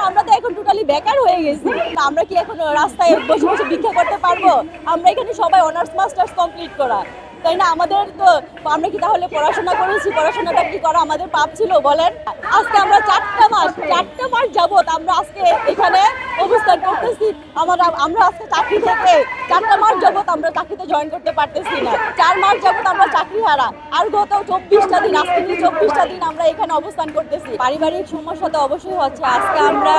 আমরা তো এখন টোটালি বেকার হয়ে গেছি। আমরা কি এখন রাস্তায় বসে বসে ভিক্ষা করতে পারবো? আমরা এখানে সবাই অনার্স মাস্টার্স কমপ্লিট করা, তাই না? আমাদের তো আমরা কি তাহলে পড়াশোনা করেছি? পড়াশোনাটা কি করা আমাদের পাপ ছিল বলেন? আজকে আমরা 4টা মাস যাবত আমরা আজকে এখানে অবস্থান করতেছি। আমরা আজকে চাকরি থেকে 4টা মাস যাবত আমরা চাকরিতে জয়েন করতে পারতেছি না। 4 মাস যাবত আমরা চাকরি হারা। আর গত 24টা দিন, আজকে 24টা দিন আমরা এখানে অবস্থান করতেছি। পারিবারিক সমস্যা তো অবশ্যই হচ্ছে। আজকে আমরা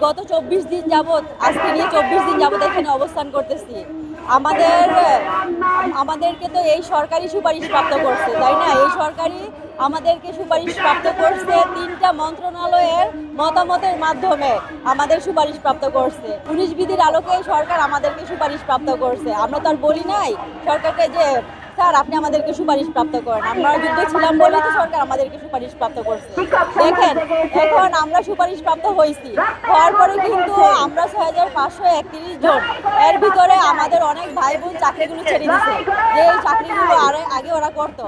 গত 24 দিন যাবত, আজকে নিয়ে 24 দিন যাবত এখানে অবস্থান করতেছি। আমাদেরকে তো এই সরকারি সুপারিশ প্রাপ্ত করছে, তাই না? এই সরকারি আমাদেরকে সুপারিশ প্রাপ্ত করছে 3টা মন্ত্রণালয়ের মতামতের মাধ্যমে আমাদের সুপারিশ প্রাপ্ত করছে। 19 বিধির আলোকে সরকার আমাদেরকে সুপারিশ প্রাপ্ত করছে। আমরা তো আর বলি নাই সরকারকে যে স্যার আপনি আমাদেরকে সুপারিশ প্রাপ্ত করেন। আমরা যুদ্ধ ছিলাম বলেই তো সরকার আমাদেরকে সুপারিশ প্রাপ্ত করছে। দেখেন এখন আমরা সুপারিশ প্রাপ্ত হয়েছি, হওয়ার পরে কিন্তু আমরা 6531 জন, এর ভিতরে আমাদের অনেক ভাই বোন চাকরিগুলো ছেড়ে দিচ্ছে। যে এই চাকরিগুলো আগে ওরা করতো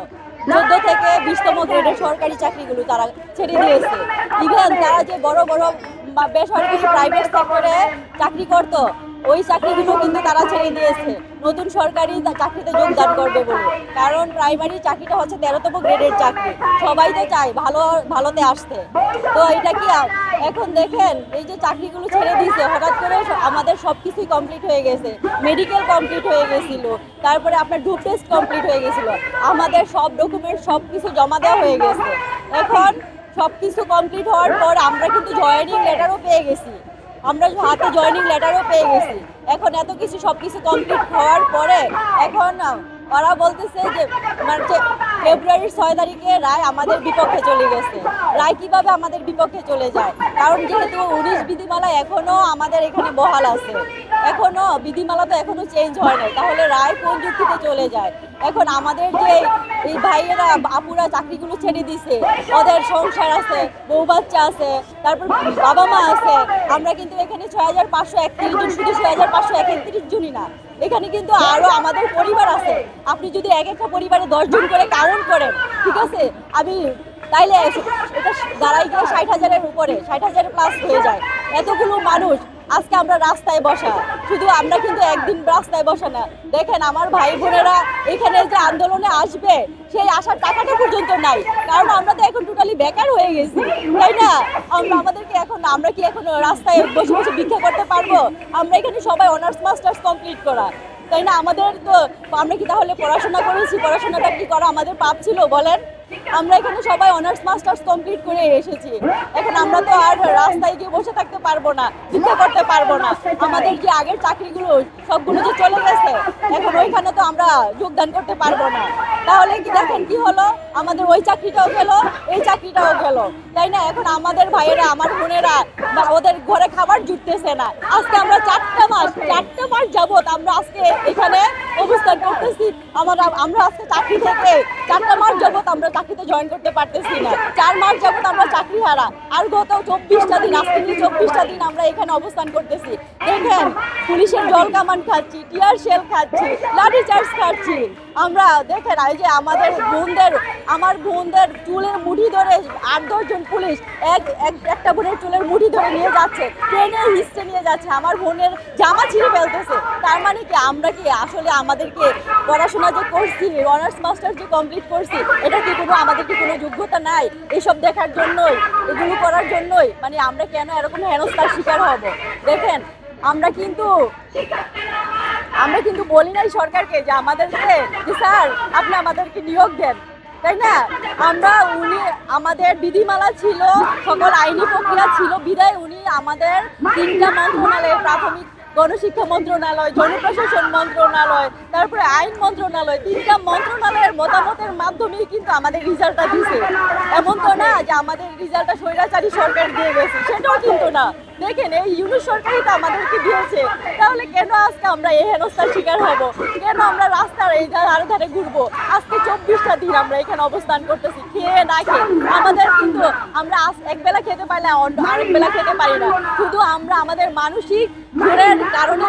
14 থেকে 20তম গ্রেডের সরকারি চাকরিগুলো তারা ছেড়ে দিয়েছে। ইভেন তারা যে বড় বড় বেসরকারি প্রাইভেট সেক্টরে চাকরি করতো ওই চাকরিগুলো কিন্তু তারা ছেড়ে দিয়েছে নতুন সরকারি চাকরিতে যোগদান করবে বলে। কারণ প্রাইমারি চাকরিটা হচ্ছে 13তম গ্রেডের চাকরি, সবাই তো চায় ভালোতে আসতে। তো এটা কি এখন দেখেন এই যে চাকরিগুলো ছেড়ে দিয়েছে, হঠাৎ করে আমাদের সব কিছুই কমপ্লিট হয়ে গেছে। মেডিকেল কমপ্লিট হয়ে গেছিল, তারপরে আপনার ড্রুপ টেস্ট কমপ্লিট হয়ে গেছিল, আমাদের সব ডকুমেন্ট সব কিছু জমা দেওয়া হয়ে গেছে। এখন সব কিছু কমপ্লিট হওয়ার পর আমরা কিন্তু জয়েনিং লেটারও পেয়ে গেছি, আমরা হাতে জয়েনিং লেটারও পেয়ে গেছি। এখন এত কিছু সব কিছু কমপ্লিট হওয়ার পরে এখন ওরা বলতেছে যে ফেব্রুয়ারির 6 তারিখে রায় আমাদের বিপক্ষে চলে গেছে। রায় কিভাবে আমাদের বিপক্ষে চলে যায়? কারণ যেহেতু 19 বিধিমালা এখনো আমাদের এখানে বহাল আছে, এখনো বিধিমালা তো এখনো চেঞ্জ হয় নাই, তাহলে রায় কোন যুক্তিতে চলে যায়? এখন আমাদের যে এই ভাইয়েরা আপুরা চাকরিগুলো ছেড়ে দিছে, ওদের সংসার আছে, বউ বাচ্চা আছে, তারপর বাবা মা আছে। আমরা কিন্তু এখানে 6531 জন, শুধু 6531 জনই না, এখানে কিন্তু আরো আমাদের পরিবার আছে। আপনি যদি এক একটা পরিবারে 10 জন করে কাউন্ট করেন, ঠিক আছে, তাইলে এটা দাঁড়াই গিয়ে 60,000-এর উপরে, 60,000 প্লাস হয়ে যায়। এতগুলো মানুষ আজকে আমরা রাস্তায় বসা, শুধু আমরা কিন্তু একদিন রাস্তায় বসা না। দেখেন আমার ভাই বোনেরা এখানে যে আন্দোলনে আসবে সেই আসার টাকাটা পর্যন্ত নাই, কারণ আমরা তো এখন টোটালি বেকার হয়ে গেছি, তাই না? আমরা কি এখন রাস্তায় বসে বসে ভিক্ষা করতে পারবো? আমরা এখানে সবাই অনার্স মাস্টার্স কমপ্লিট করা, তাই না? আমাদের তো আমরা কি তাহলে পড়াশোনা করেছি? পড়াশোনাটা কি করা আমাদের পাপ ছিল বলেন? আমরা এখানে সবাই অনার্স মাস্টার্স কমপ্লিট করে এসেছি। এখন আমরা তো আর রাস্তায় গিয়ে বসে থাকতে পারবো না, ভিক্ষা করতে পারবো না। আমাদের যে আগের চাকরিগুলো সবগুলো যে চলে গেছে, এখন ওইখানে তো আমরা যোগদান করতে পারবো না। তাহলে কি দেখেন কি হলো, আমাদের ওই চাকরিটাও গেল, এই চাকরিটাও গেল, তাই না? এখন আমাদের ভাইয়েরা, আমার বোনেরা, ওদের ঘরে খাবার জুটতেছে না। আজকে আমরা 4টা মাস যাবত আমরা আজকে এখানে অবস্থান করতেছি। আমরা আজকে চাকরি থেকে 4টা মাস যাবত আমরা চাকরিতে জয়েন করতে পারতেছি না। 4 মাস যাবত আমরা চাকরি হারা। আর গত 24টা দিন, আজকে 24টা দিন আমরা এখানে অবস্থান করতেছি। দেখেন পুলিশের জল কামান খাচ্ছি, টিয়ার শেল খাচ্ছি, লাঠি চার্জ খাচ্ছি। আমরা দেখেন এই যে আমার বোনদের চুলের মুঠি ধরে 8-10 জন পুলিশ একটা বোনের চুলের মুঠি ধরে নিয়ে যাচ্ছে, ট্রেনে হিস্টে নিয়ে যাচ্ছে, আমার বোনের জামা ছিঁড়ে ফেলতেছে। তার মানে কি আমরা কি আসলে আমাদেরকে পড়াশোনা যে করছি, অনার্স মাস্টার্স যে কমপ্লিট করছি, এটা কি আমাদের কি কোনো যোগ্যতা নাই এসব দেখার জন্যই, এগুলো করার জন্যই? মানে আমরা কেন এরকম হেনস্থার শিকার হব? দেখেন আমরা কিন্তু বলি নাই সরকারকে যে আমাদেরকে যে স্যার আপনি আমাদেরকে নিয়োগ দেন, তাই না? আমাদের বিধিমালা ছিল, সকল আইনি প্রক্রিয়া ছিল, বিদায় উনি আমাদের 3টা মন্ত্রণালয়ে, প্রাথমিক গণশিক্ষা মন্ত্রণালয়, জনপ্রশাসন মন্ত্রণালয়, তারপরে আইন মন্ত্রণালয়, 3টা মন্ত্রণালয়ের মতামতের মাধ্যমেই কিন্তু আমাদের রেজাল্টটা দিছে। এমন তো না যে আমাদের রেজাল্টটা স্বৈরাচারী সরকার দিয়ে গেছে, সেটাও কিন্তু না। দেখেন এই ইউনিট সরকারই তো আমাদেরকে দিয়েছে, তাহলে কেন আজকে আমরা এই হেনস্থার শিকার হব? কেন আমরা রাস্তার এই ধারে ঘুরবো? আজকে 24টা দিন আমরা এখানে অবস্থান করতেছি, খেয়ে না খেয়ে। আমাদের কিন্তু আমরা একবেলা খেতে পারি না, আরেক বেলা খেতে পারি না। শুধু আমরা আমাদের মানসিক দূরের কারণে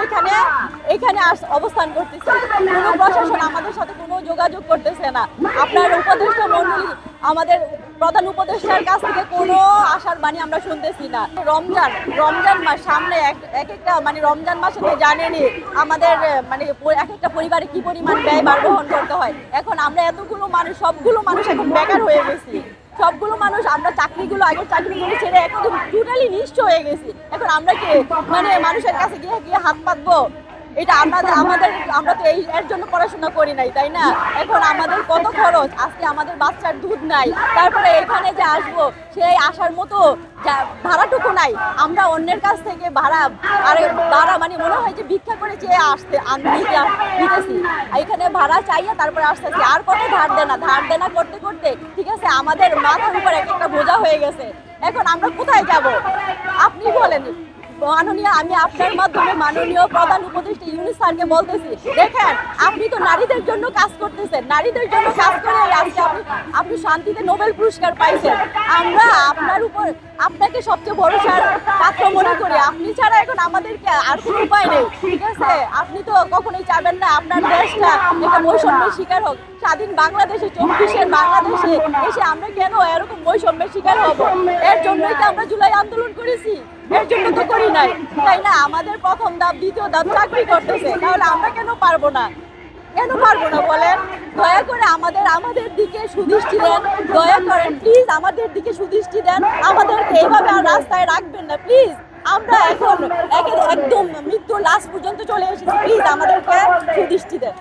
এখানে অবস্থান করতেছি। কোনো প্রশাসন আমাদের সাথে কোনো যোগাযোগ করতেছে না। আপনার উপদেষ্টা মণ্ডলী, আমাদের প্রধান উপদেষ্টার কাছ থেকে কোনো আশার বাণী আমরা শুনতেছি না। রমজান মাস সামনে, এক একটা মানে রমজান মাসে তো জানেনই আমাদের মানে এক একটা পরিবারে কি পরিমাণ ব্যয় বহন করতে হয়। এখন আমরা সবগুলো মানুষ এখন বেকার হয়ে গেছি। সবগুলো মানুষ আমরা আগের চাকরিগুলো ছেড়ে একদম টোটালি নিঃস্ব হয়ে গেছি। এখন আমরা কি মানে মানুষের কাছে গিয়ে হাত পাতবো? এটা আমরা তো এর জন্য পড়াশোনা করি নাই, তাই না? এখন আমাদের কত খরচ, আজকে আমাদের বাচ্চার দুধ নাই, তারপরে এখানে যে আসবো সেই আসার মতো ভাড়াটুকু নাই। আমরা অন্যের কাছ থেকে ভাড়া মানে মনে হয় যে ভিক্ষা করে চেয়ে নিতেছি, এখানে ভাড়া চাইয়া তারপরে আসতেছি। আর কত ধার দেনা করতে করতে ঠিক আছে আমাদের মাথার উপর এক একটা বোঝা হয়ে গেছে। এখন আমরা কোথায় যাব আপনি বলেন? মাননীয়, আমি আপনার মাধ্যমে মাননীয় প্রধান উপদেষ্টা ইউনূস স্যারকে বলতেছি, দেখেন আপনি তো নারীদের জন্য কাজ করতেছেন, নারীদের জন্য কাজ করে আজকে আপনি শান্তিতে নোবেল পুরস্কার পাইছেন। আমরা আপনাকে সবচেয়ে ভরসার পাত্র মনে করি। আপনি ছাড়া এখন আমাদেরকে আর কোনো উপায় নেই, ঠিক আছে? আপনি তো কখনোই চাবেন না আপনার দেশটা একটা বৈষম্যের শিকার হোক। স্বাধীন বাংলাদেশে, 24-এর বাংলাদেশে এসে আমরা কেন এরকম বৈষম্যের শিকার হব? এর জন্যই তো আমরা জুলাই আন্দোলন করেছি, এর জন্য তো করি নাই, তাই না? আমাদের প্রথম ধাপ, দ্বিতীয় ধাপ চাকরি করতেছে, তাহলে আমরা কেন পারবো না বলেন? দয়া করে আমাদের দিকে সুদৃষ্টি দেন, দয়া করেন প্লিজ, আমাদের দিকে সুদৃষ্টি দেন। আমাদেরকে এইভাবে আর রাস্তায় রাখবেন না প্লিজ। আমরা এখন একদম মৃত্যুর লাশ পর্যন্ত চলে এসেছি, প্লিজ আমাদেরকে সুদৃষ্টি দেন।